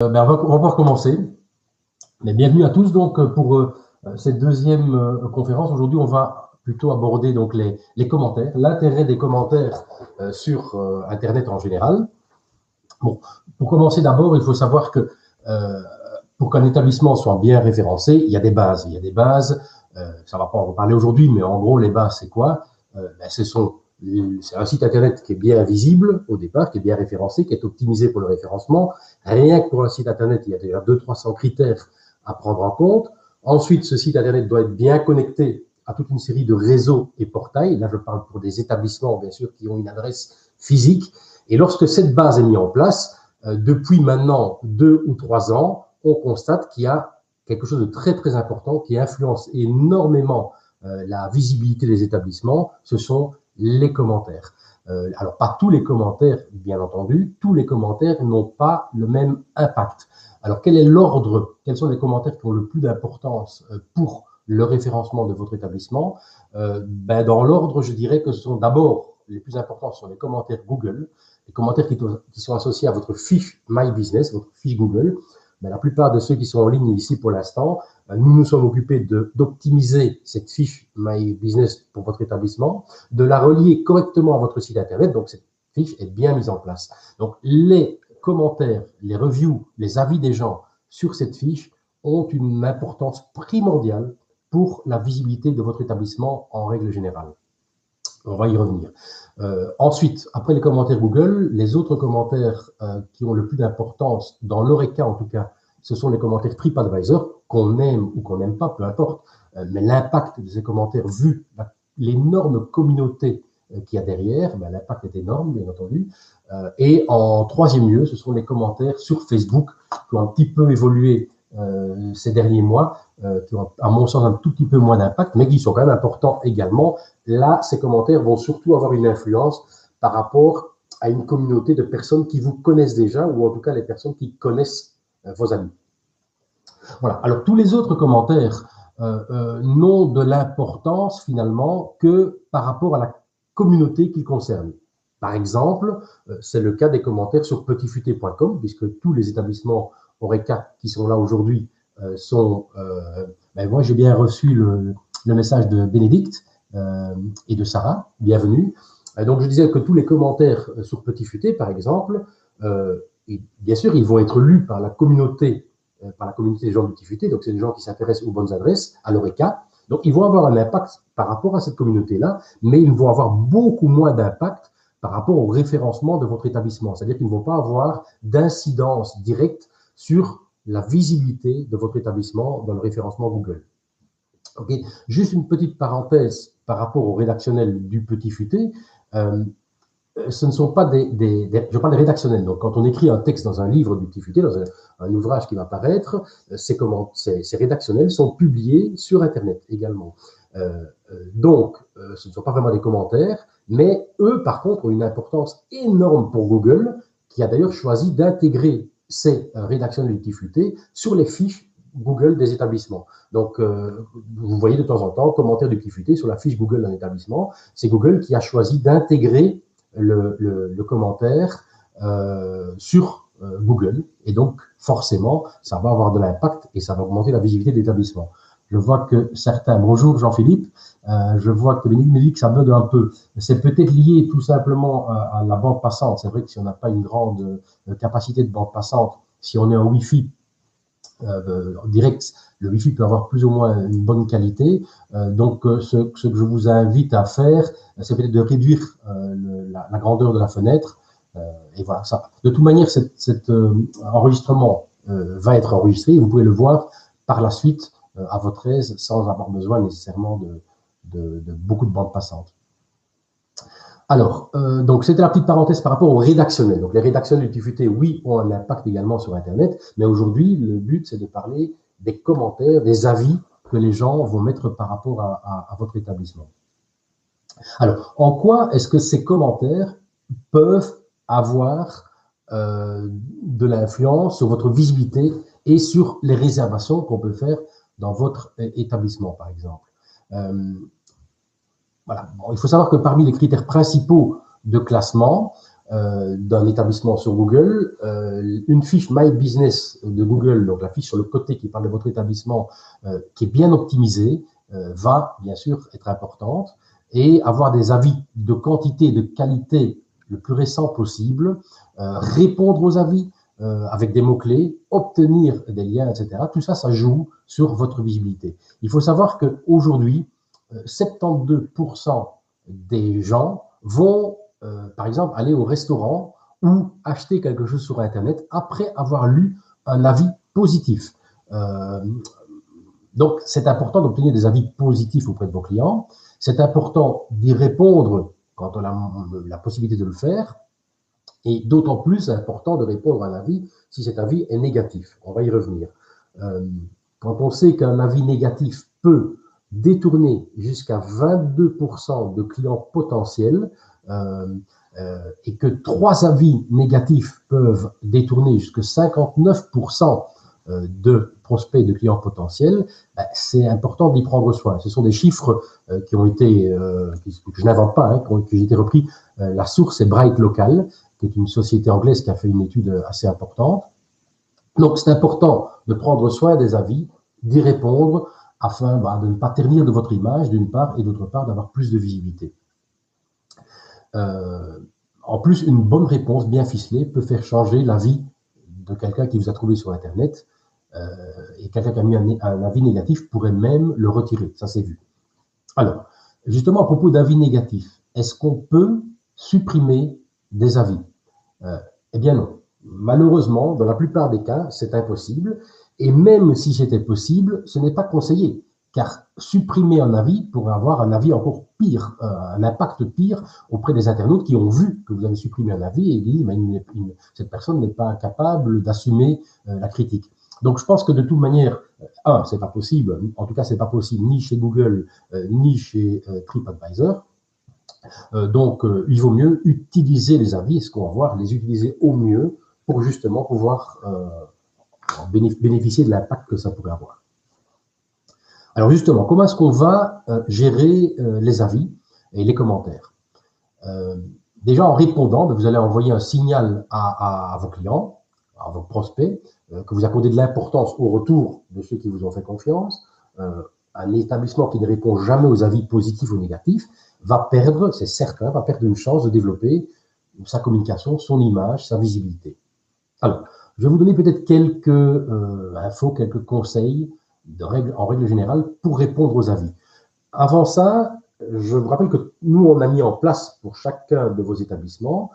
On va pouvoir commencer. Mais bienvenue à tous donc pour cette deuxième conférence. Aujourd'hui, on va plutôt aborder donc les commentaires, l'intérêt des commentaires sur Internet en général. Bon, pour commencer d'abord, il faut savoir que pour qu'un établissement soit bien référencé, il y a des bases. Il y a des bases, ça va pas en parler aujourd'hui, mais en gros, les bases, c'est quoi? C'est un site Internet qui est bien visible au départ, qui est bien référencé, qui est optimisé pour le référencement. Rien que pour un site Internet, il y a déjà 200-300 critères à prendre en compte. Ensuite, ce site Internet doit être bien connecté à toute une série de réseaux et portails. Là, je parle pour des établissements, bien sûr, qui ont une adresse physique. Et lorsque cette base est mise en place, depuis maintenant 2 ou 3 ans, on constate qu'il y a quelque chose de très, très important qui influence énormément la visibilité des établissements. Ce sont les commentaires. Alors, pas tous les commentaires, bien entendu, tous les commentaires n'ont pas le même impact. Alors, quel est l'ordre? Quels sont les commentaires qui ont le plus d'importance pour le référencement de votre établissement? Dans l'ordre, je dirais que ce sont d'abord les plus importants sont les commentaires Google, les commentaires qui sont associés à votre fiche My Business, votre fiche Google. La plupart de ceux qui sont en ligne ici pour l'instant, nous nous sommes occupés d'optimiser cette fiche My Business pour votre établissement, de la relier correctement à votre site Internet. Donc, cette fiche est bien mise en place. Donc, les commentaires, les reviews, les avis des gens sur cette fiche ont une importance primordiale pour la visibilité de votre établissement en règle générale. On va y revenir. Ensuite, après les commentaires Google, les autres commentaires qui ont le plus d'importance, dans l'Oreca en tout cas, ce sont les commentaires TripAdvisor, qu'on aime ou qu'on n'aime pas, peu importe, mais l'impact de ces commentaires, vu l'énorme communauté qu'il y a derrière, l'impact est énorme, bien entendu. Et en troisième lieu, ce sont les commentaires sur Facebook, qui ont un petit peu évolué ces derniers mois, qui ont, à mon sens, un tout petit peu moins d'impact, mais qui sont quand même importants également. Là, ces commentaires vont surtout avoir une influence par rapport à une communauté de personnes qui vous connaissent déjà, ou en tout cas les personnes qui connaissent vos amis. Voilà. Alors, tous les autres commentaires n'ont de l'importance finalement que par rapport à la communauté qu'ils concernent. Par exemple, c'est le cas des commentaires sur petitfuté.com, puisque tous les établissements Oreca qui sont là aujourd'hui sont... moi, j'ai bien reçu le message de Bénédicte et de Sarah, bienvenue. Donc, je disais que tous les commentaires sur Petit Futé, par exemple, bien sûr, ils vont être lus par la communauté des gens de Petit Futé, donc c'est des gens qui s'intéressent aux bonnes adresses, à l'Oreca. Donc, ils vont avoir un impact par rapport à cette communauté-là, mais ils vont avoir beaucoup moins d'impact par rapport au référencement de votre établissement. C'est-à-dire qu'ils ne vont pas avoir d'incidence directe sur la visibilité de votre établissement dans le référencement Google. Okay. Juste une petite parenthèse par rapport au rédactionnel du Petit Futé. Ce ne sont pas je parle des rédactionnels. Donc, quand on écrit un texte dans un livre du Petit Futé, dans un ouvrage qui va paraître, ces rédactionnels sont publiés sur Internet également. Donc, ce ne sont pas vraiment des commentaires, mais eux, par contre, ont une importance énorme pour Google, qui a d'ailleurs choisi d'intégrer ces rédactionnels du Petit Futé sur les fiches Google des établissements. Donc, vous voyez de temps en temps commentaires du Petit Futé sur la fiche Google d'un établissement. C'est Google qui a choisi d'intégrer le commentaire sur Google, et donc forcément ça va avoir de l'impact et ça va augmenter la visibilité de l'établissement. Je vois que certains, bonjour Jean-Philippe, je vois que Bénédicte me dit que ça bug un peu. C'est peut-être lié tout simplement à la bande passante. C'est vrai que si on n'a pas une grande capacité de bande passante, si on est en Wi-Fi direct, le Wi-Fi peut avoir plus ou moins une bonne qualité. Donc, ce que je vous invite à faire, c'est peut-être de réduire la grandeur de la fenêtre. Et voilà, ça. De toute manière, cet enregistrement va être enregistré. Vous pouvez le voir par la suite à votre aise, sans avoir besoin nécessairement de beaucoup de bandes passantes. Alors, donc c'était la petite parenthèse par rapport aux rédactionnels. Donc les rédactionnels du Petit Futé, oui, ont un impact également sur Internet, mais aujourd'hui, le but, c'est de parler des commentaires, des avis que les gens vont mettre par rapport à votre établissement. Alors, en quoi est-ce que ces commentaires peuvent avoir de l'influence sur votre visibilité et sur les réservations qu'on peut faire dans votre établissement, par exemple? Voilà. Bon, il faut savoir que parmi les critères principaux de classement, d'un établissement sur Google, une fiche My Business de Google, donc la fiche sur le côté qui parle de votre établissement, qui est bien optimisée, va bien sûr être importante, et avoir des avis de quantité et de qualité le plus récent possible, répondre aux avis avec des mots-clés, obtenir des liens, etc. Tout ça, ça joue sur votre visibilité. Il faut savoir qu'aujourd'hui, 72% des gens vont, par exemple, aller au restaurant ou acheter quelque chose sur Internet après avoir lu un avis positif. Donc, c'est important d'obtenir des avis positifs auprès de vos clients. C'est important d'y répondre quand on a la possibilité de le faire. Et d'autant plus, c'est important de répondre à un avis si cet avis est négatif. On va y revenir. Quand on sait qu'un avis négatif peut détourner jusqu'à 22% de clients potentiels et que 3 avis négatifs peuvent détourner jusqu'à 59% de prospects, de clients potentiels, c'est important d'y prendre soin. Ce sont des chiffres qui ont été, que je n'invente pas, hein, qui ont été repris. La source est Bright Local, qui est une société anglaise qui a fait une étude assez importante. Donc, c'est important de prendre soin des avis, d'y répondre, afin de ne pas ternir de votre image, d'une part, et d'autre part, d'avoir plus de visibilité. En plus, une bonne réponse bien ficelée peut faire changer l'avis de quelqu'un qui vous a trouvé sur Internet, et quelqu'un qui a mis un avis négatif pourrait même le retirer, ça c'est vu. Alors, justement, à propos d'avis négatifs, est-ce qu'on peut supprimer des avis? Eh bien non. Malheureusement, dans la plupart des cas, c'est impossible. Et même si c'était possible, ce n'est pas conseillé. Car supprimer un avis pourrait avoir un avis encore pire, un impact pire auprès des internautes qui ont vu que vous avez supprimé un avis et disent cette personne n'est pas capable d'assumer la critique. Donc je pense que de toute manière, c'est pas possible. En tout cas, c'est pas possible ni chez Google ni chez TripAdvisor. Donc, il vaut mieux utiliser les avis, ce qu'on va voir, les utiliser au mieux pour justement pouvoir bénéficier de l'impact que ça pourrait avoir. Alors justement, comment est-ce qu'on va gérer les avis et les commentaires? Déjà en répondant, vous allez envoyer un signal à vos clients, à vos prospects, que vous accordez de l'importance au retour de ceux qui vous ont fait confiance. Un établissement qui ne répond jamais aux avis positifs ou négatifs va perdre, c'est certain, va perdre une chance de développer sa communication, son image, sa visibilité. Alors, je vais vous donner peut-être quelques infos, quelques conseils en règle générale pour répondre aux avis. Avant ça, je vous rappelle que nous, on a mis en place pour chacun de vos établissements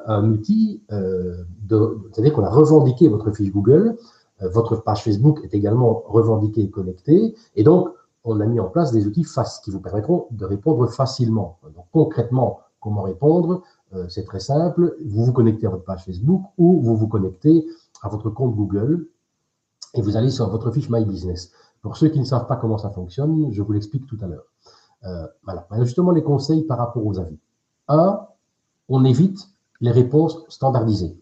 un outil, c'est-à-dire qu'on a revendiqué votre fiche Google, votre page Facebook est également revendiquée et connectée, et donc on a mis en place des outils qui vous permettront de répondre facilement. Donc concrètement, comment répondre? C'est très simple, vous vous connectez à votre page Facebook ou vous vous connectez à votre compte Google et vous allez sur votre fiche My Business. Pour ceux qui ne savent pas comment ça fonctionne, je vous l'explique tout à l'heure. Voilà. Justement, les conseils par rapport aux avis. 1, on évite les réponses standardisées.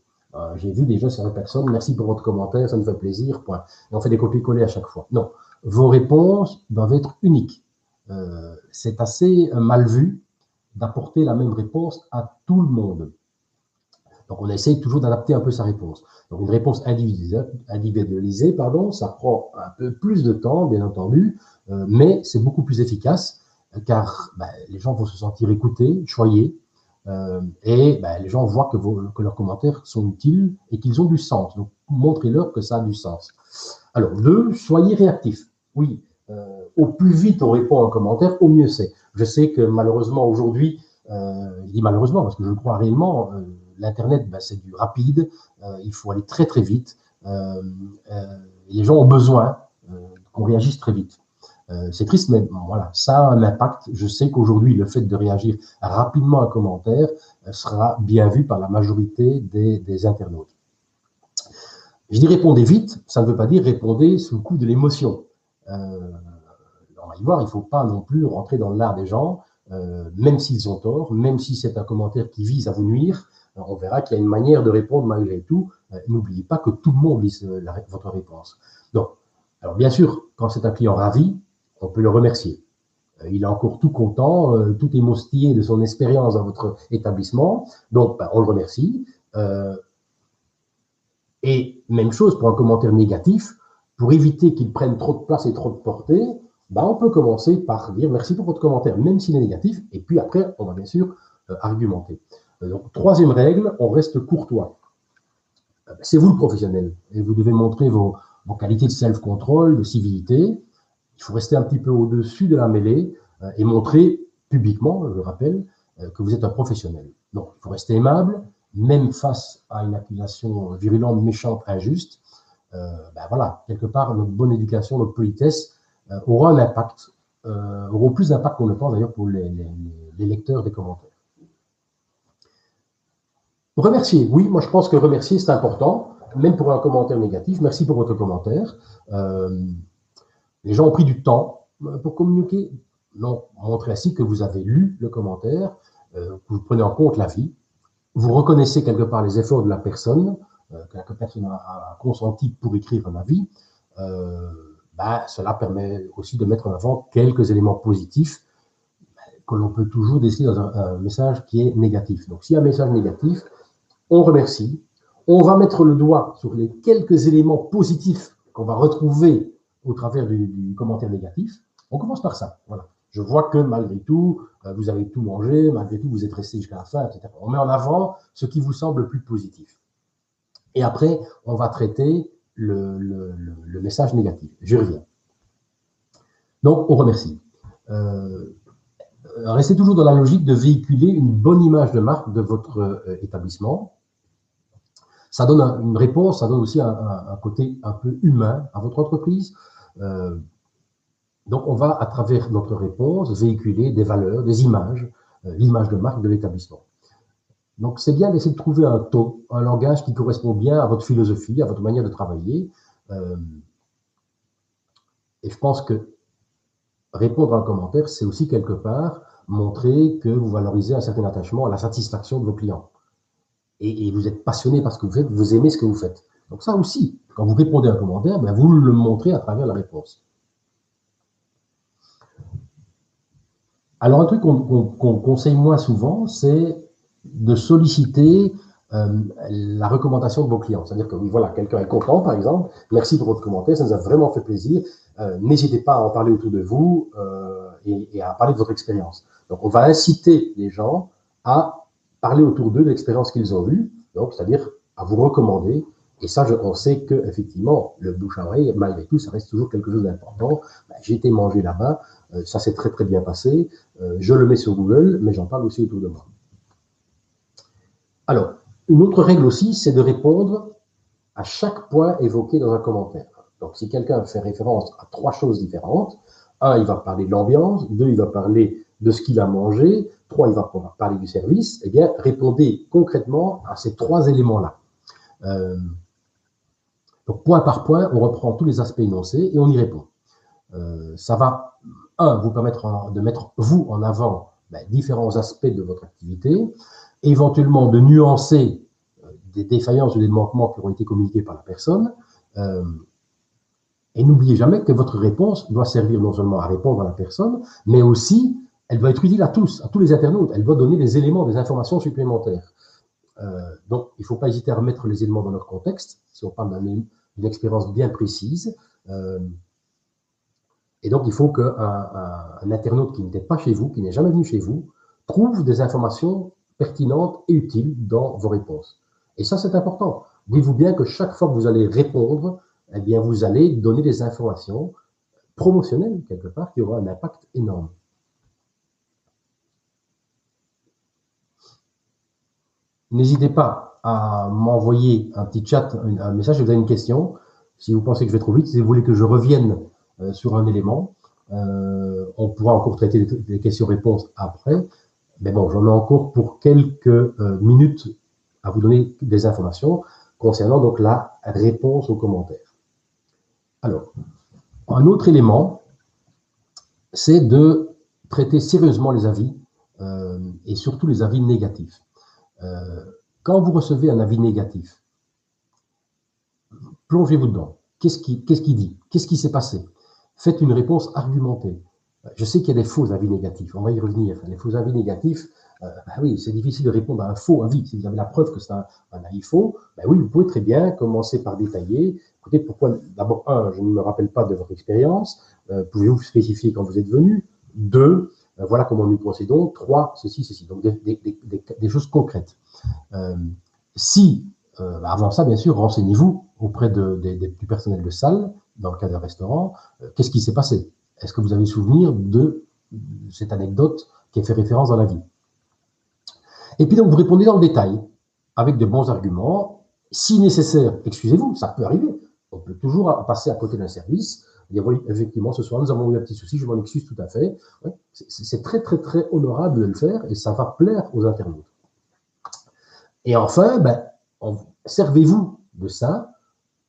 J'ai vu déjà certaines personnes, merci pour votre commentaire, ça nous fait plaisir, point. Et on fait des copier-coller à chaque fois. Non, vos réponses doivent être uniques. C'est assez mal vu d'apporter la même réponse à tout le monde. Donc, on essaye toujours d'adapter un peu sa réponse. Donc, une réponse individualisée, ça prend un peu plus de temps, bien entendu, mais c'est beaucoup plus efficace car les gens vont se sentir écoutés, choyés, et les gens voient que leurs commentaires sont utiles et qu'ils ont du sens. Donc, montrez-leur que ça a du sens. Alors, 2, soyez réactifs. Oui, au plus vite on répond à un commentaire, au mieux c'est. Je sais que malheureusement aujourd'hui, je dis malheureusement parce que je le crois réellement, l'Internet, c'est du rapide, il faut aller très très vite. Les gens ont besoin qu'on réagisse très vite. C'est triste, mais voilà, ça a un impact. Je sais qu'aujourd'hui, le fait de réagir rapidement à un commentaire sera bien vu par la majorité des internautes. Je dis répondez vite, ça ne veut pas dire répondez sous le coup de l'émotion. On va y voir, il ne faut pas non plus rentrer dans l'art des gens, même s'ils ont tort, même si c'est un commentaire qui vise à vous nuire. On verra qu'il y a une manière de répondre malgré tout. N'oubliez pas que tout le monde lise votre réponse. Donc, alors bien sûr, quand c'est un client ravi, on peut le remercier. Il est encore tout content, tout émoustillé de son expérience dans votre établissement. Donc, on le remercie. Et même chose pour un commentaire négatif, pour éviter qu'il prenne trop de place et trop de portée, on peut commencer par dire merci pour votre commentaire, même s'il est négatif, et puis après, on va bien sûr argumenter. Donc, troisième règle, on reste courtois. C'est vous le professionnel, et vous devez montrer vos qualités de self-control, de civilité. Il faut rester un petit peu au-dessus de la mêlée et montrer publiquement, je le rappelle, que vous êtes un professionnel. Donc, il faut rester aimable, même face à une accusation virulente, méchante, injuste. Voilà, quelque part, notre bonne éducation, notre politesse aura un impact, aura plus d'impact qu'on le pense d'ailleurs pour les lecteurs des commentaires. Remercier, oui, moi je pense que remercier c'est important, même pour un commentaire négatif. Merci pour votre commentaire. Les gens ont pris du temps pour communiquer. Non, montrez ainsi que vous avez lu le commentaire, que vous prenez en compte l'avis. Vous reconnaissez quelque part les efforts de la personne, que la personne a consenti pour écrire un avis. Cela permet aussi de mettre en avant quelques éléments positifs que l'on peut toujours déceler dans un message qui est négatif. Donc, s'il y a un message négatif, on remercie. On va mettre le doigt sur les quelques éléments positifs qu'on va retrouver au travers du commentaire négatif. On commence par ça. Voilà. Je vois que malgré tout, vous avez tout mangé, malgré tout, vous êtes resté jusqu'à la fin, etc. On met en avant ce qui vous semble le plus positif. Et après, on va traiter le message négatif. Je reviens. Donc, on remercie. Restez toujours dans la logique de véhiculer une bonne image de marque de votre établissement. Ça donne une réponse, ça donne aussi un côté un peu humain à votre entreprise. Donc, on va, à travers notre réponse, véhiculer des valeurs, des images, l'image de marque de l'établissement. Donc, c'est bien d'essayer de trouver un ton, un langage qui correspond bien à votre philosophie, à votre manière de travailler. Et je pense que répondre à un commentaire, c'est aussi quelque part montrer que vous valorisez un certain attachement à la satisfaction de vos clients. Et vous êtes passionné par ce que vous faites, vous aimez ce que vous faites. Donc ça aussi, quand vous répondez à un commentaire, vous le montrez à travers la réponse. Alors un truc qu'on conseille moins souvent, c'est de solliciter la recommandation de vos clients. C'est-à-dire que oui, voilà, quelqu'un est content, par exemple, merci pour votre commentaire, ça nous a vraiment fait plaisir. N'hésitez pas à en parler autour de vous et à parler de votre expérience. Donc on va inciter les gens à parler autour d'eux de l'expérience qu'ils ont eue, donc c'est-à-dire à vous recommander. Et ça, on sait que effectivement, le bouche à oreille, malgré tout, ça reste toujours quelque chose d'important. J'ai été mangé là-bas, ça s'est très très bien passé. Je le mets sur Google, mais j'en parle aussi autour de moi. Alors, une autre règle aussi, c'est de répondre à chaque point évoqué dans un commentaire. Donc, si quelqu'un fait référence à 3 choses différentes, 1, il va parler de l'ambiance, 2, il va parler de ce qu'il a mangé, 3, il va parler du service, eh bien, répondez concrètement à ces 3 éléments-là. Donc, point par point, on reprend tous les aspects énoncés et on y répond. Ça va, 1, vous permettre de mettre, vous, en avant différents aspects de votre activité, éventuellement de nuancer des défaillances ou des manquements qui auront été communiqués par la personne. Et n'oubliez jamais que votre réponse doit servir non seulement à répondre à la personne, mais aussi, elle doit être utile à tous les internautes. Elle doit donner des éléments, des informations supplémentaires. Donc, il ne faut pas hésiter à remettre les éléments dans leur contexte, si on parle d'une expérience bien précise. Et donc, il faut qu'un internaute qui n'était pas chez vous, qui n'est jamais venu chez vous, trouve des informations pertinentes et utiles dans vos réponses. Et ça, c'est important. Dites-vous bien que chaque fois que vous allez répondre, eh bien, vous allez donner des informations promotionnelles, quelque part, qui auront un impact énorme. N'hésitez pas à m'envoyer un petit chat, un message si vous avez une question. Si vous pensez que je vais trop vite, si vous voulez que je revienne sur un élément, on pourra encore traiter des questions-réponses après. Mais bon, j'en ai encore pour quelques minutes à vous donner des informations concernant donc la réponse aux commentaires. Alors, un autre élément, c'est de traiter sérieusement les avis et surtout les avis négatifs. Quand vous recevez un avis négatif, plongez-vous dedans. Qu'est-ce qu'il dit? Qu'est-ce qui s'est passé? Faites une réponse argumentée. Je sais qu'il y a des faux avis négatifs, on va y revenir. Les faux avis négatifs, oui, c'est difficile de répondre à un faux avis. Si vous avez la preuve que c'est un avis faux, oui, vous pouvez très bien commencer par détailler. Écoutez, pourquoi, d'abord, un, je ne me rappelle pas de votre expérience, pouvez-vous spécifier quand vous êtes venu? Deux, voilà comment nous procédons. Trois, ceci, ceci. Donc, des choses concrètes. Si, avant ça, bien sûr, renseignez-vous auprès du personnel de salle, dans le cas d'un restaurant, qu'est-ce qui s'est passé? Est-ce que vous avez souvenir de cette anecdote qui a fait référence dans la vie? Et puis donc, vous répondez dans le détail, avec de bons arguments. Si nécessaire, excusez-vous, ça peut arriver. On peut toujours passer à côté d'un service, dire oui, effectivement, ce soir, nous avons eu un petit souci, je m'en excuse tout à fait. Oui, c'est très, très, très honorable de le faire et ça va plaire aux internautes. Et enfin, servez-vous de ça,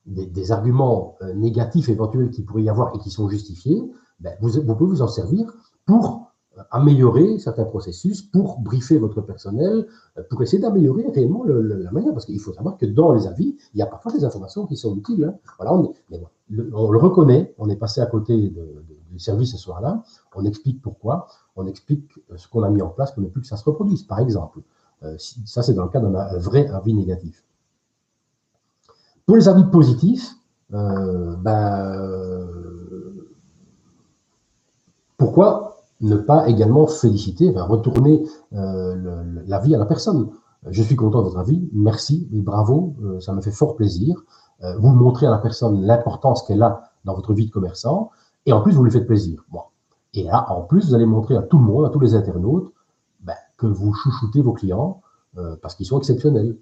des arguments négatifs éventuels qu'il pourrait y avoir et qui sont justifiés, vous pouvez vous en servir pour améliorer certains processus, pour briefer votre personnel, pour essayer d'améliorer réellement la manière. Parce qu'il faut savoir que dans les avis, il y a parfois des informations qui sont utiles. Hein. Voilà, on le reconnaît, on est passé à côté du service ce soir-là, on explique pourquoi, on explique ce qu'on a mis en place pour ne plus que ça se reproduise, par exemple. Ça, c'est dans le cas d'un vrai avis négatif. Pour les avis positifs, pourquoi ne pas également féliciter, retourner l'avis à la personne? Je suis content de votre avis, merci et bravo, ça me fait fort plaisir. Vous montrez à la personne l'importance qu'elle a dans votre vie de commerçant, et en plus, vous lui faites plaisir. Bon. Et là, en plus, vous allez montrer à tout le monde, à tous les internautes, que vous chouchoutez vos clients, parce qu'ils sont exceptionnels.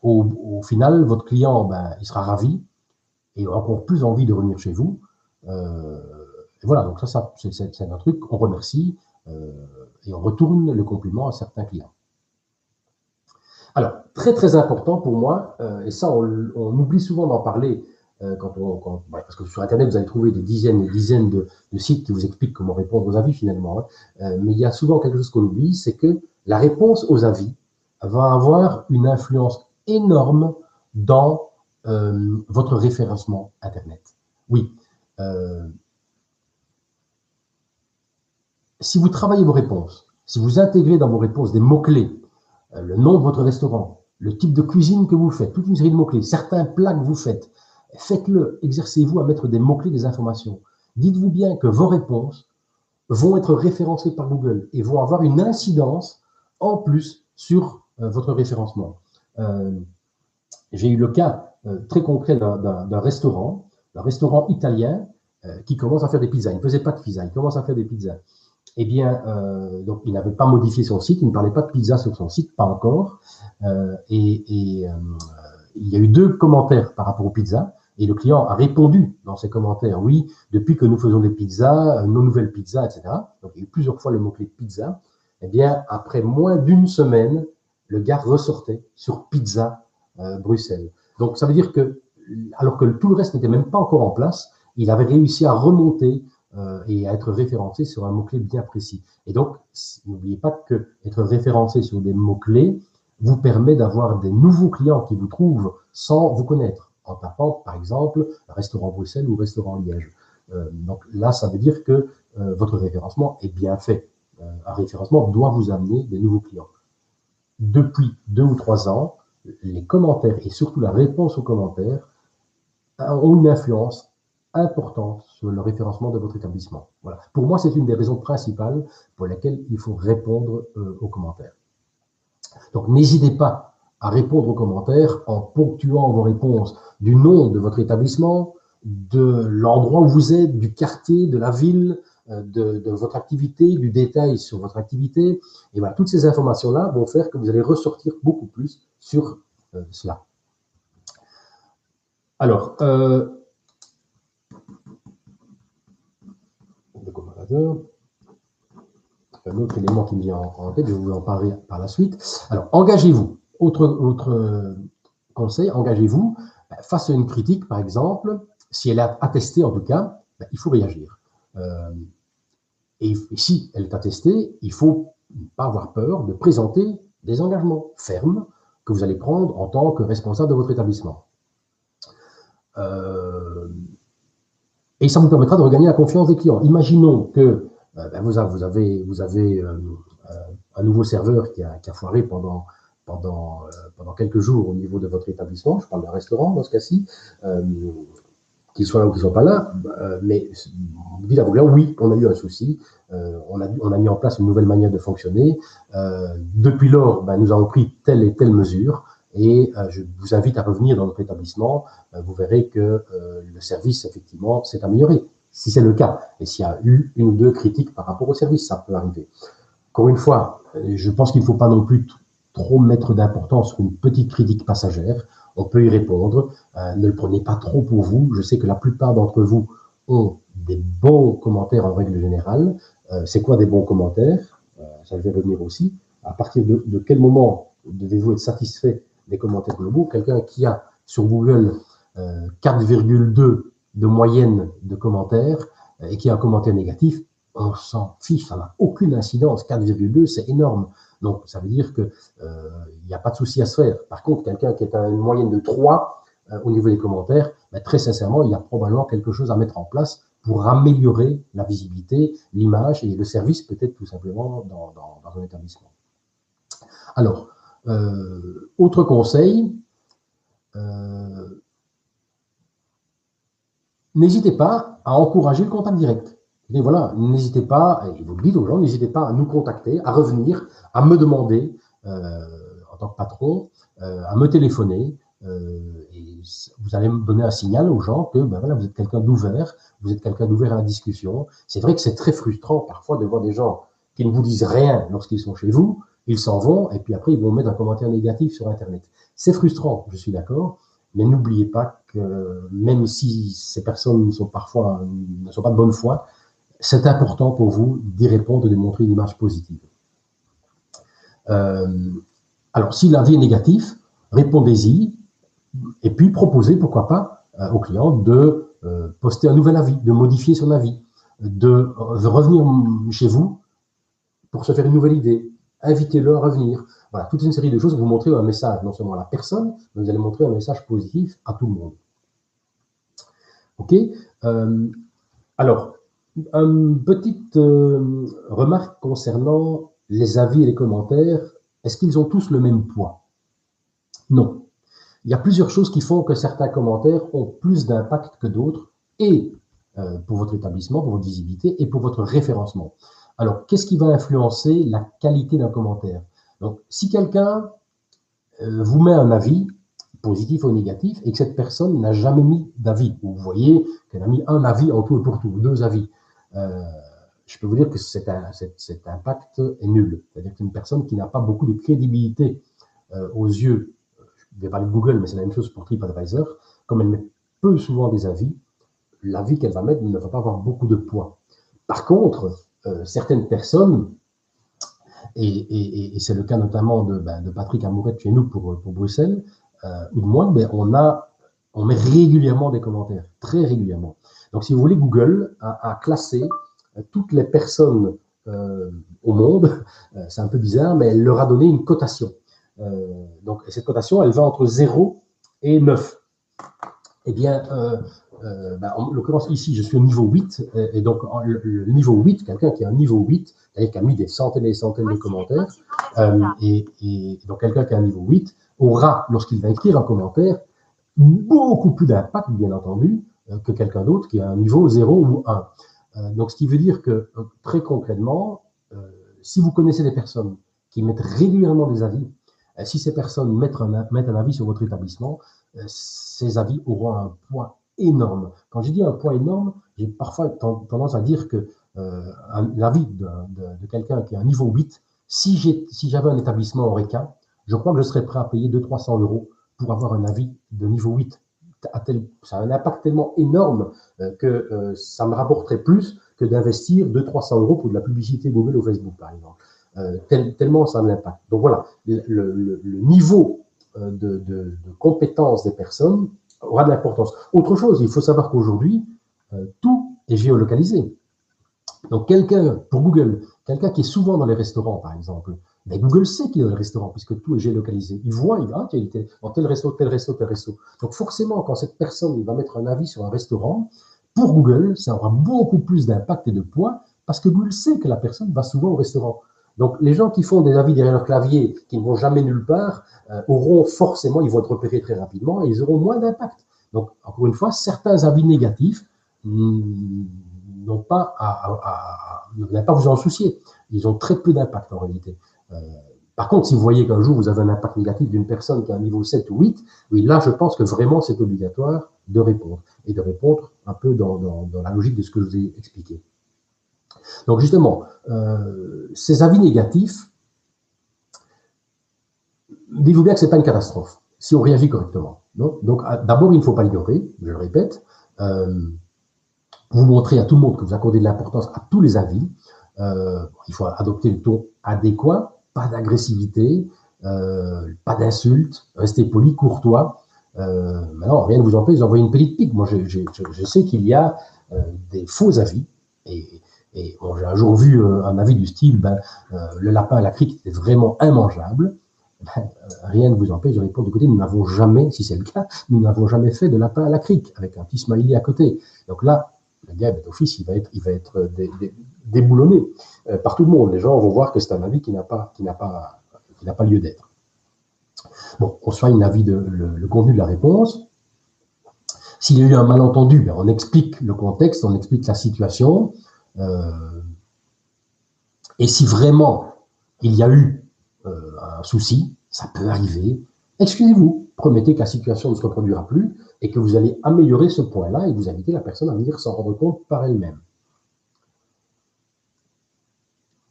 Au final, votre client, il sera ravi et aura encore plus envie de revenir chez vous. Et voilà, donc ça c'est un truc, on remercie et on retourne le compliment à certains clients. Alors, très très important pour moi, et ça on oublie souvent d'en parler, parce que sur Internet vous allez trouver des dizaines et des dizaines de sites qui vous expliquent comment répondre aux avis finalement, hein. Mais il y a souvent quelque chose qu'on oublie, c'est que la réponse aux avis va avoir une influence énorme dans votre référencement Internet. Oui. Si vous travaillez vos réponses, si vous intégrez dans vos réponses des mots-clés, le nom de votre restaurant, le type de cuisine que vous faites, toute une série de mots-clés, certains plats que vous faites, faites-le, exercez-vous à mettre des mots-clés, des informations. Dites-vous bien que vos réponses vont être référencées par Google et vont avoir une incidence en plus sur votre référencement. J'ai eu le cas très concret d'un restaurant italien qui commence à faire des pizzas. Il ne faisait pas de pizza, il commence à faire des pizzas. Eh bien, donc il n'avait pas modifié son site, il ne parlait pas de pizza sur son site, pas encore. Il y a eu 2 commentaires par rapport aux pizzas, et le client a répondu dans ses commentaires, oui, depuis que nous faisons des pizzas, nos nouvelles pizzas, etc. Donc il y a eu plusieurs fois le mot-clé pizza. Eh bien, après moins d'1 semaine, le gars ressortait sur pizza Bruxelles. Donc ça veut dire que, alors que tout le reste n'était même pas encore en place, il avait réussi à remonter et à être référencé sur un mot-clé bien précis. Et donc, n'oubliez pas que être référencé sur des mots-clés vous permet d'avoir des nouveaux clients qui vous trouvent sans vous connaître, en tapant, par exemple, restaurant Bruxelles ou restaurant Liège. Donc là, ça veut dire que votre référencement est bien fait. Un référencement doit vous amener des nouveaux clients. Depuis 2 ou 3 ans, les commentaires et surtout la réponse aux commentaires ont une influence importante sur le référencement de votre établissement. Voilà. Pour moi, c'est une des raisons principales pour lesquelles il faut répondre aux commentaires. Donc, n'hésitez pas à répondre aux commentaires en ponctuant vos réponses du nom de votre établissement, de l'endroit où vous êtes, du quartier, de la ville, de votre activité, du détail sur votre activité. Et voilà, toutes ces informations-là vont faire que vous allez ressortir beaucoup plus sur cela. Alors, un autre élément qui me vient en tête, je vais vous en parler par la suite. Alors, engagez-vous. Autre conseil, engagez-vous. Face à une critique, par exemple, si elle est attestée en tout cas, il faut réagir. Et si elle est attestée, il ne faut pas avoir peur de présenter des engagements fermes que vous allez prendre en tant que responsable de votre établissement. Et ça vous permettra de regagner la confiance des clients. Imaginons que vous avez un nouveau serveur qui a foiré pendant quelques jours au niveau de votre établissement. Je parle d'un restaurant dans ce cas-ci. Qu'ils soient là ou qu'ils ne soient pas là, mais vous dites à vos clients, oui, on a eu un souci, on a mis en place une nouvelle manière de fonctionner. Depuis lors, nous avons pris telle et telle mesure, et je vous invite à revenir dans notre établissement. Vous verrez que le service, effectivement, s'est amélioré, si c'est le cas. Et s'il y a eu une ou deux critiques par rapport au service, ça peut arriver. Encore une fois, je pense qu'il ne faut pas non plus trop mettre d'importance sur une petite critique passagère. On peut y répondre. Ne le prenez pas trop pour vous. Je sais que la plupart d'entre vous ont des bons commentaires en règle générale. C'est quoi des bons commentaires? Ça vais revenir aussi. À partir de quel moment devez-vous être satisfait des commentaires globaux? Quelqu'un qui a sur Google 4,2 de moyenne de commentaires et qui a un commentaire négatif, on s'en fiche, ça n'a aucune incidence. 4,2, c'est énorme. Donc, ça veut dire qu'il n'y a pas de souci à se faire. Par contre, quelqu'un qui est à une moyenne de 3 au niveau des commentaires, très sincèrement, il y a probablement quelque chose à mettre en place pour améliorer la visibilité, l'image et le service, peut-être tout simplement, dans un établissement. Alors, autre conseil, n'hésitez pas à encourager le contact direct. Et voilà, n'hésitez pas, et vous le dites aux gens, n'hésitez pas à nous contacter, à revenir, à me demander, en tant que patron, à me téléphoner, et vous allez me donner un signal aux gens que voilà, vous êtes quelqu'un d'ouvert, vous êtes quelqu'un d'ouvert à la discussion. C'est vrai que c'est très frustrant parfois de voir des gens qui ne vous disent rien lorsqu'ils sont chez vous, ils s'en vont, et puis après ils vont mettre un commentaire négatif sur Internet. C'est frustrant, je suis d'accord. Mais n'oubliez pas que même si ces personnes ne sont pas de bonne foi, c'est important pour vous d'y répondre, de montrer une image positive. Alors, si l'avis est négatif, répondez-y et puis proposez, pourquoi pas, au client de poster un nouvel avis, de modifier son avis, de revenir chez vous pour se faire une nouvelle idée. Invitez-le à revenir. Voilà, toute une série de choses, vous montrez un message, non seulement à la personne, mais vous allez montrer un message positif à tout le monde. OK. Alors, une petite remarque concernant les avis et les commentaires. Est-ce qu'ils ont tous le même poids? Non. Il y a plusieurs choses qui font que certains commentaires ont plus d'impact que d'autres, et pour votre établissement, pour votre visibilité et pour votre référencement. Alors, qu'est-ce qui va influencer la qualité d'un commentaire? Donc, si quelqu'un vous met un avis, positif ou négatif, et que cette personne n'a jamais mis d'avis, vous voyez qu'elle a mis un avis en tout et pour tout, 2 avis, je peux vous dire que cet impact est nul. C'est-à-dire qu'une personne qui n'a pas beaucoup de crédibilité aux yeux, je vais parler de Google, mais c'est la même chose pour TripAdvisor, comme elle met peu souvent des avis, l'avis qu'elle va mettre ne va pas avoir beaucoup de poids. Par contre, certaines personnes, et c'est le cas notamment de Patrick Amourette chez nous pour Bruxelles, ou de moi, on met régulièrement des commentaires, très régulièrement. Donc, si vous voulez, Google a classé toutes les personnes au monde, c'est un peu bizarre, mais elle leur a donné une cotation. Donc, cette cotation, elle va entre 0 et 9. Eh bien, en l'occurrence, ici, je suis au niveau 8, et donc le niveau 8, quelqu'un qui a un niveau 8, c'est-à-dire qui a mis des centaines et des centaines de commentaires, et donc quelqu'un qui a un niveau 8 aura, lorsqu'il va écrire un commentaire, beaucoup plus d'impact, bien entendu, que quelqu'un d'autre qui a un niveau 0 ou 1. Donc, ce qui veut dire que, très concrètement, si vous connaissez des personnes qui mettent régulièrement des avis, si ces personnes mettent un avis sur votre établissement, ces avis auront un poids énorme. Quand je dis un poids énorme, j'ai parfois tendance à dire que l'avis de quelqu'un qui a un niveau 8, si j'avais un établissement Horeca, je crois que je serais prêt à payer 200-300 € pour avoir un avis de niveau 8. Ça a un impact tellement énorme que ça me rapporterait plus que d'investir 200-300 € pour de la publicité Google ou Facebook, par exemple. Tellement ça a de l'impact. Donc voilà, le niveau de compétence des personnes aura de l'importance. Autre chose, il faut savoir qu'aujourd'hui, tout est géolocalisé. Donc pour Google, quelqu'un qui est souvent dans les restaurants, par exemple, Google sait qu'il est dans le restaurant, puisque tout est géolocalisé. Il voit, il était dans tel resto, tel resto, tel resto. Donc forcément, quand cette personne va mettre un avis sur un restaurant, pour Google, ça aura beaucoup plus d'impact et de poids parce que Google sait que la personne va souvent au restaurant. Donc, les gens qui font des avis derrière leur clavier, qui ne vont jamais nulle part, auront forcément, ils vont être repérés très rapidement et ils auront moins d'impact. Donc, encore une fois, certains avis négatifs n'ont pas à vous en soucier. Ils ont très peu d'impact en réalité. Par contre, si vous voyez qu'un jour vous avez un impact négatif d'une personne qui a un niveau 7 ou 8, oui, là, je pense que vraiment c'est obligatoire de répondre. Et de répondre un peu dans la logique de ce que je vous ai expliqué. Donc justement, ces avis négatifs, dites-vous bien que ce n'est pas une catastrophe, si on réagit correctement. Donc d'abord, il ne faut pas l'ignorer, je le répète. Vous montrez à tout le monde que vous accordez de l'importance à tous les avis. Il faut adopter le ton adéquat, pas d'agressivité, pas d'insultes, restez poli, courtois. Maintenant, rien ne vous empêche d'envoyer une petite pique. Moi, je sais qu'il y a des faux avis. Et bon, j'ai un jour vu un avis du style le lapin à la crique était vraiment immangeable. Rien ne vous empêche de répondre de côté, nous n'avons jamais, si c'est le cas, nous n'avons jamais fait de lapin à la crique, avec un petit smiley à côté. Donc là, le gars, d'office, il va être déboulonné par tout le monde. Les gens vont voir que c'est un avis qui n'a pas lieu d'être. Bon, on soigne le contenu de la réponse. S'il y a eu un malentendu, on explique le contexte, on explique la situation. Et si vraiment il y a eu un souci, ça peut arriver, excusez-vous, promettez que la situation ne se reproduira plus et que vous allez améliorer ce point-là et vous invitez la personne à venir s'en rendre compte par elle-même.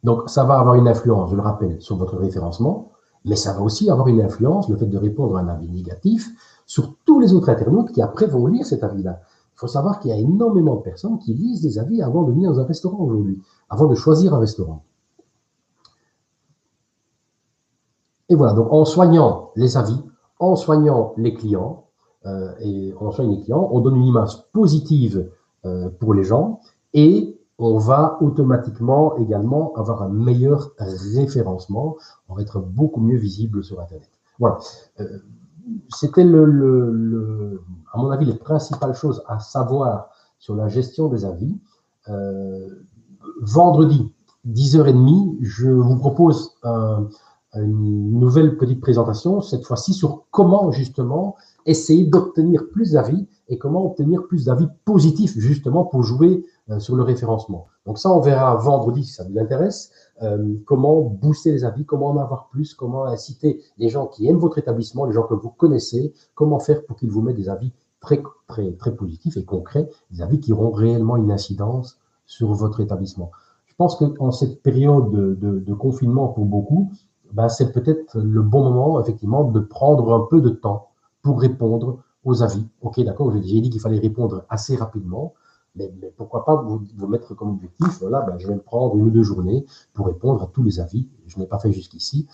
Donc, ça va avoir une influence, je le rappelle, sur votre référencement, mais ça va aussi avoir une influence, le fait de répondre à un avis négatif, sur tous les autres internautes qui après vont lire cet avis-là. Il faut savoir qu'il y a énormément de personnes qui lisent des avis avant de venir dans un restaurant aujourd'hui, avant de choisir un restaurant. Et voilà, donc en soignant les avis, en soignant les clients, on donne une image positive pour les gens et on va automatiquement également avoir un meilleur référencement, on va être beaucoup mieux visible sur Internet. Voilà, c'était à mon avis les principales choses à savoir sur la gestion des avis. Vendredi, 10h30, je vous propose une nouvelle petite présentation, cette fois-ci sur comment justement essayer d'obtenir plus d'avis et comment obtenir plus d'avis positifs justement pour jouer sur le référencement. Donc ça, on verra vendredi si ça vous intéresse, comment booster les avis, comment en avoir plus, comment inciter les gens qui aiment votre établissement, les gens que vous connaissez, comment faire pour qu'ils vous mettent des avis très, très, très positifs et concrets, des avis qui auront réellement une incidence sur votre établissement. Je pense qu'en cette période de confinement pour beaucoup, c'est peut-être le bon moment, effectivement, de prendre un peu de temps pour répondre aux avis. Ok, d'accord, j'ai dit qu'il fallait répondre assez rapidement, mais pourquoi pas vous mettre comme objectif, voilà, je vais me prendre 1 ou 2 journées pour répondre à tous les avis. Je n'ai pas fait jusqu'ici,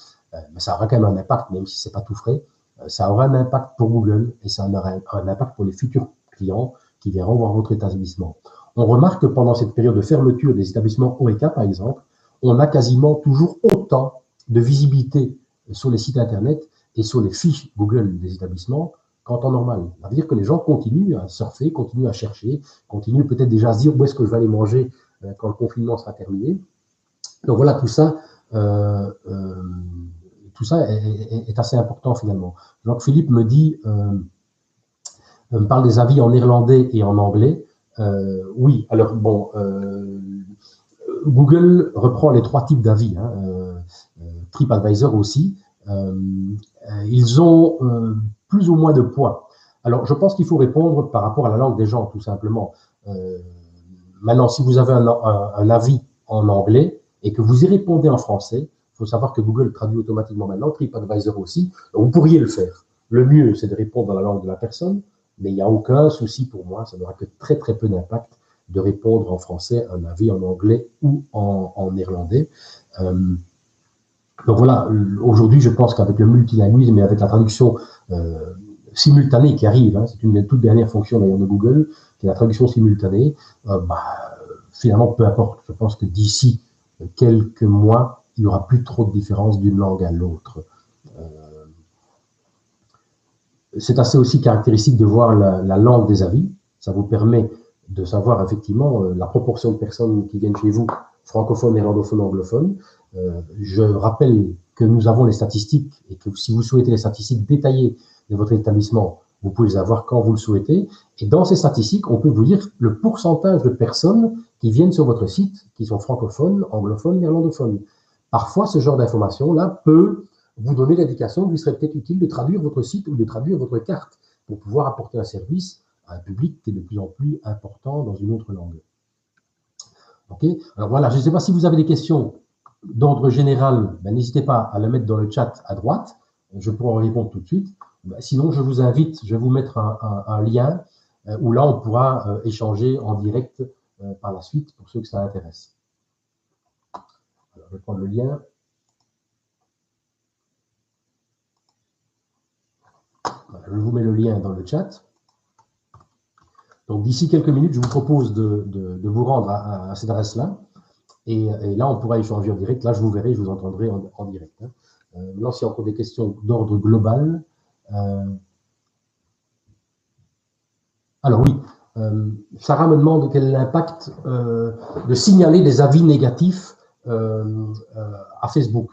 mais ça aura quand même un impact, même si ce n'est pas tout frais. Ça aura un impact pour Google et ça aura un impact pour les futurs clients qui viendront voir votre établissement. On remarque que pendant cette période de fermeture des établissements Horeca, par exemple, on a quasiment toujours autant de visibilité sur les sites Internet et sur les fiches Google des établissements qu'en temps normal. Ça veut dire que les gens continuent à surfer, continuent à chercher, continuent peut-être déjà à se dire où est-ce que je vais aller manger quand le confinement sera terminé. Donc voilà, tout ça est assez important finalement. Donc Philippe me dit, me parle des avis en néerlandais et en anglais. Oui, alors bon, Google reprend les 3 types d'avis, TripAdvisor aussi. Ils ont plus ou moins de poids. Alors, je pense qu'il faut répondre par rapport à la langue des gens, tout simplement. Maintenant, si vous avez un avis en anglais et que vous y répondez en français, il faut savoir que Google traduit automatiquement maintenant, TripAdvisor aussi, donc vous pourriez le faire. Le mieux, c'est de répondre dans la langue de la personne, mais il n'y a aucun souci pour moi, ça n'aura que très très peu d'impact de répondre en français un avis en anglais ou en néerlandais. Donc voilà, aujourd'hui, je pense qu'avec le multilinguisme et avec la traduction simultanée qui arrive, c'est une des toutes dernières fonctions d'ailleurs de Google, qui est la traduction simultanée, finalement, peu importe. Je pense que d'ici quelques mois, il n'y aura plus trop de différence d'une langue à l'autre. C'est assez aussi caractéristique de voir la langue des avis. Ça vous permet de savoir effectivement la proportion de personnes qui viennent chez vous, francophones, néerlandophones, anglophones. Je rappelle que nous avons les statistiques et que si vous souhaitez les statistiques détaillées de votre établissement, vous pouvez les avoir quand vous le souhaitez. Et dans ces statistiques, on peut vous dire le pourcentage de personnes qui viennent sur votre site, qui sont francophones, anglophones, néerlandophones. Parfois, ce genre d'information-là peut vous donner l'indication qu'il serait peut-être utile de traduire votre site ou de traduire votre carte pour pouvoir apporter un service à un public qui est de plus en plus important dans une autre langue. Ok. Alors voilà, je ne sais pas si vous avez des questions d'ordre général, ben, n'hésitez pas à le mettre dans le chat à droite, je pourrai en répondre tout de suite. Ben, sinon, je vous invite, je vais vous mettre un lien où là, on pourra échanger en direct par la suite pour ceux que ça intéresse. Alors, je vais prendre le lien. Voilà, je vous mets le lien dans le chat. Donc, d'ici quelques minutes, je vous propose de vous rendre à cette adresse-là. Et là, on pourra échanger en direct. Là, je vous verrai, je vous entendrai en direct. Hein. Là, s'il y a encore des questions d'ordre global. Alors oui, Sarah me demande quel est l'impact de signaler des avis négatifs à Facebook.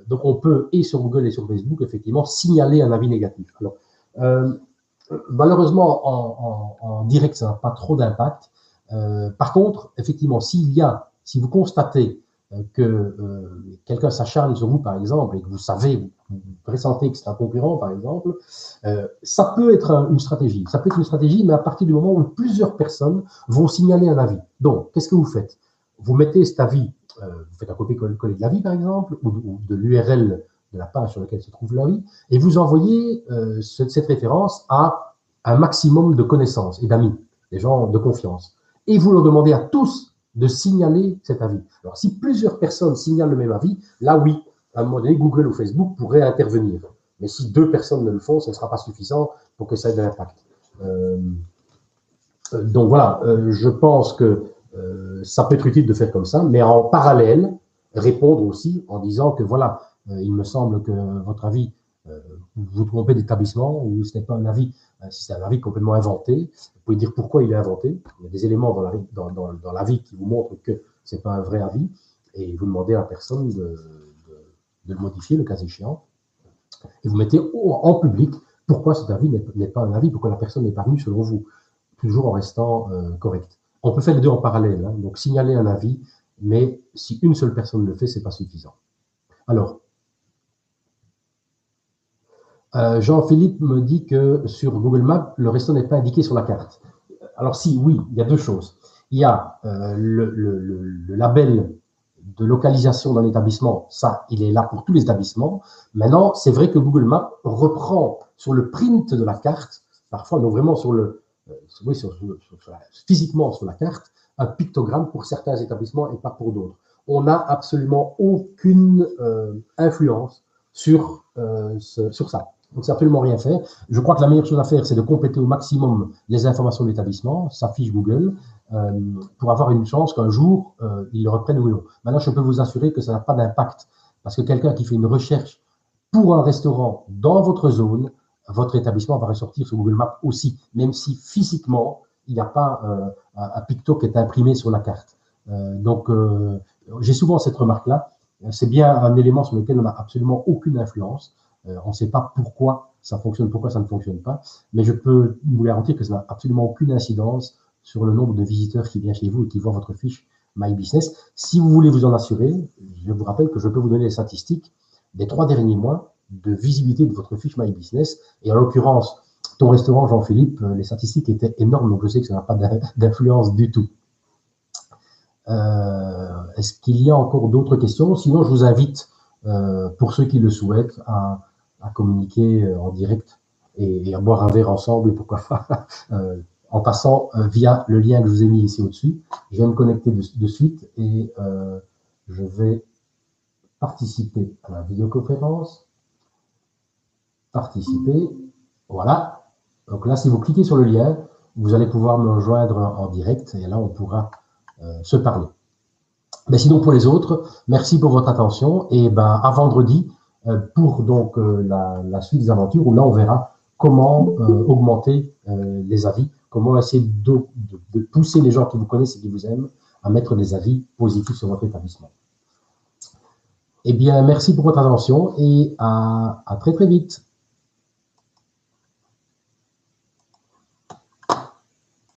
Donc, on peut, et sur Google et sur Facebook, effectivement, signaler un avis négatif. Alors, malheureusement, en direct, ça n'a pas trop d'impact. Par contre, effectivement, si vous constatez que quelqu'un s'acharne sur vous, par exemple, et que vous savez, vous pressentez que c'est un concurrent, par exemple, ça peut être une stratégie. Ça peut être une stratégie, mais à partir du moment où plusieurs personnes vont signaler un avis. Donc, qu'est-ce que vous faites? Vous mettez cet avis, vous faites un copier-coller de l'avis, par exemple, ou de l'URL de la page sur laquelle se trouve l'avis, et vous envoyez cette référence à un maximum de connaissances et d'amis, des gens de confiance. Et vous leur demandez à tous de signaler cet avis. Alors, si plusieurs personnes signalent le même avis, là, oui, à un moment donné, Google ou Facebook pourraient intervenir. Mais si 2 personnes ne le font, ce ne sera pas suffisant pour que ça ait de l'impact. Donc voilà, je pense que ça peut être utile de faire comme ça, mais en parallèle, répondre aussi en disant que voilà, il me semble que votre avis, vous vous trompez d'établissement ou ce n'est pas un avis, si c'est un avis complètement inventé, vous pouvez dire pourquoi il est inventé. Il y a des éléments dans l'avis qui vous montrent que ce n'est pas un vrai avis et vous demandez à la personne de le modifier, le cas échéant. Et vous mettez en public pourquoi cet avis n'est pas un avis, pourquoi la personne n'est pas venue selon vous, toujours en restant correct. On peut faire les deux en parallèle, hein, donc signaler un avis, mais si une seule personne le fait, ce n'est pas suffisant. Alors, Jean-Philippe me dit que sur Google Maps, le resto n'est pas indiqué sur la carte. Alors si, oui, il y a deux choses. Il y a le label de localisation d'un établissement, ça, il est là pour tous les établissements. Maintenant, c'est vrai que Google Maps reprend sur le print de la carte, parfois, donc vraiment physiquement sur la carte, un pictogramme pour certains établissements et pas pour d'autres. On n'a absolument aucune influence sur ça. Donc, c'est absolument rien faire. Je crois que la meilleure chose à faire, c'est de compléter au maximum les informations de l'établissement, sa fiche Google, pour avoir une chance qu'un jour, ils le reprennent ou non. Maintenant, je peux vous assurer que ça n'a pas d'impact, parce que quelqu'un qui fait une recherche pour un restaurant dans votre zone, votre établissement va ressortir sur Google Maps aussi, même si physiquement, il n'y a pas un picto qui est imprimé sur la carte. Donc, j'ai souvent cette remarque-là. C'est bien un élément sur lequel on n'a absolument aucune influence. On ne sait pas pourquoi ça fonctionne, pourquoi ça ne fonctionne pas, mais je peux vous garantir que ça n'a absolument aucune incidence sur le nombre de visiteurs qui viennent chez vous et qui voient votre fiche My Business. Si vous voulez vous en assurer, je vous rappelle que je peux vous donner les statistiques des 3 derniers mois de visibilité de votre fiche My Business. Et en l'occurrence, ton restaurant, Jean-Philippe, les statistiques étaient énormes, donc je sais que ça n'a pas d'influence du tout. Est-ce qu'il y a encore d'autres questions? Sinon, je vous invite, pour ceux qui le souhaitent, à communiquer en direct et à boire un verre ensemble, pourquoi pas, en passant via le lien que je vous ai mis ici au-dessus. Je vais me connecter de suite et je vais participer à la vidéoconférence. Participer, voilà. Donc là, si vous cliquez sur le lien, vous allez pouvoir me rejoindre en direct et là, on pourra se parler. Mais sinon, pour les autres, merci pour votre attention et à vendredi pour donc la suite des aventures où là, on verra comment augmenter les avis comment essayer de pousser les gens qui vous connaissent et qui vous aiment à mettre des avis positifs sur votre établissement. Eh bien, merci pour votre attention et à très très vite.